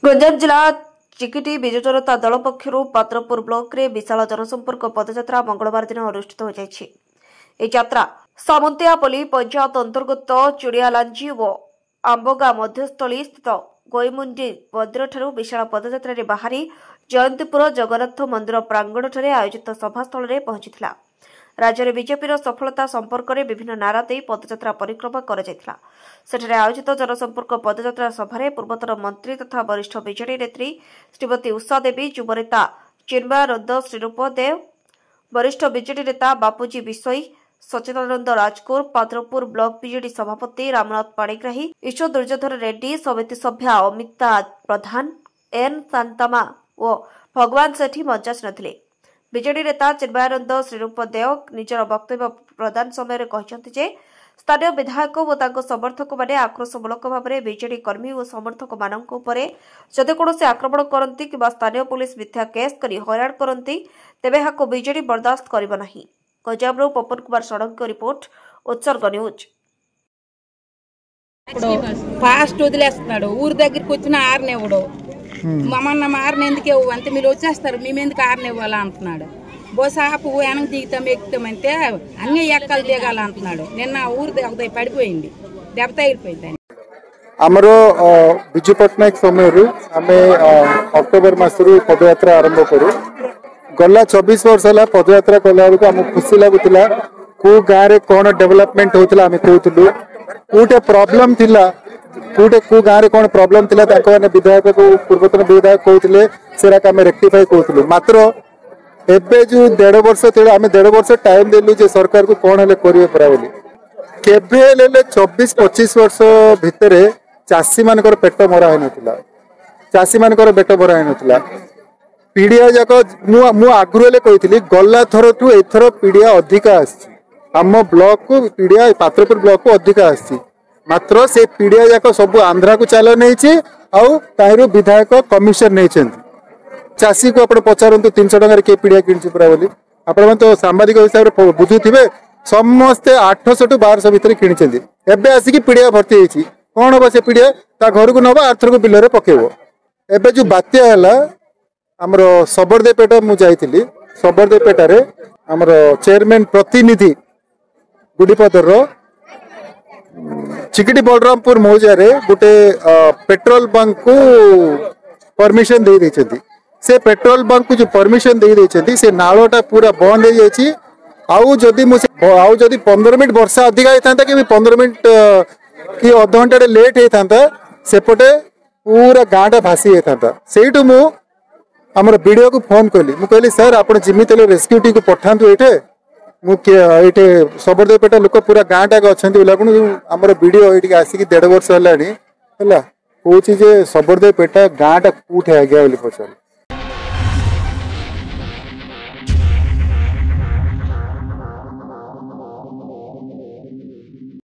गंजाम जिला चिकिटी विजु जनता दल पक्षर पात्रपुर ब्लॉक रे विशाल जनसंपर्क पदयात्रा मंगलवार दिन अनुष्ठित हो जायछि। ए यात्रा सामंतियापल्ली पंचायत अंतर्गत चुड़ियालांजी और आंबगा मध्यस्थली स्थित गोईमुंडी मंदिर विशाल पदयात्रा रे बाहरी जयंतीपुर जगन्नाथ मंदिर प्रांगण ठारे आयोजित सभास्थल रे पहुंचीथिला। राज्य में बीजेपी सफलता संपर्क में विभिन्न नारा दे पदयात्रा परिक्रमा कराଯାଇଥିଲା। सेठारे आयोजित जनसंपर्क पदयात्रा सभारे पूर्वतन मंत्री तथा वरिष्ठ बीजेडी नेत्री श्रीमती उषा देवी, युव नेता चिन्मयानंद श्रीरूप देव, वरिष्ठ बीजेडी नेता बापूजी बिशोई, सच्चिदानंद राजकोर, पात्रपुर ब्लॉक बीजेडी सभापति रामनाथ पाणिग्राही, ईश्वर दुर्योधन रेड्डी, समिति सभ्या अमिता प्रधान, एन शांतमा और भगवान सेठी मंचास नथिले। बीजेडी नेता चिन्मयानंद श्रीरूप देव निजर वक्तव्य प्रदान समय कहते स्थानीय विधायक और समर्थक मैंने आक्रोशमूलक भाव में बीजेडी कर्मी और समर्थक मानक जदि कौन आक्रमण करती कि स्थानीय पुलिस मिथ्या केस कर हैरान करती तेबे यहाँ बीजेडी बर्दाश्त करना नहीं। गंजाम पवन कुमार षडंग रिपोर्ट, उत्सर्ग न्यूज। ఫాస్ట్ వదిలేస్తున్నాడు ఊరు దగ్గరికి వచ్చిన ఆర్నేవుడు మమ్మల్ని ఆర్నేందుకే అంతే మీరు వచ్చేస్తారు మేమెందుకు ఆర్నేవ్వాలా అంటున్నాడు। బస్ ఆపు వెనక దిగుతాం ఎక్కుతామంటే అన్నీ ఎక్కలు దిగాల అంటున్నాడు। నిన్న ఊరు పడిపోయింది, దెబ్బ తగిలిపోయింది। आमर विजु पट्टनायक समय आम अक्टोबर मसरू पदयात्रा आरंभ करूँ। गला 24 वर्ष है पदयात्रा कला आम खुशी लगुला को गाँव में कौन डेवलपमेंट होता आम कहूँ कौटे प्रोब्लेम थिला कौटे को गाँव में कौन प्रोब्लेम थिला विधायक को पूर्वतन विधायक कहते सेरा आम रेक्टिफाई कहूँ। मात्र एबे जो 1.5 वर्ष आम 1.5 वर्ष टाइम देलु जे सरकार को कौन है करेंगे परा बोली केबे 24-25 वर्ष भितर चाषी मान पेट मरा है चाषी मान पेट मरा है पीड़िया जाक आगुरी कही गला थर ठू एथर पीड़िया अधिका आम ब्लॉक को पीड़िया पात्रपुर ब्लॉक को अधिका मात्र से पीड़िया जाक सब आंध्रा को चाल नहीं आउ विधायक कमिशन नहीं चाषी को आप पचारत 300 टकर किए पीड़िया कि बोली आप तो सांबादिक हिसाब से बुझुवे समस्ते 800 टू 1200 भितर किणी एबे आसिक पीड़िया भर्ती होती कौन हम से पीड़िया घर को नवा आर्थर को बिल पकेब। एबे जो बात्या है आमर सबरदेपेटा मुझे सबरदेपेटारे आमर चेयरमैन प्रतिनिधि गुड़ीपदर चिकिटी बलरामपुर मौजा गोटे पेट्रोल पंप को परमिशन दे देछथि। से पेट्रोल पंप को जो परमिशन दे देछथि से नालोटा पूरा बंद हो जाइछि। आउ जदि 15 मिनट वर्षा अधिक होता कि 15 मिनट कि अध घंटे लेट होता सेपटे पूरा गाँटा भासी होता। से आमर वीडियो को फोन कली मुझे सर आप जिमित रेस्क्यू टी को पठातु ये मुझे सबरदेपेटा लोक पूरा गाँटा अच्छा आमर वीडियो ये आसिक 1.5 वर्ष है कहूँ सबरदेपेटा गाँटा कौटे आज्ञा पचार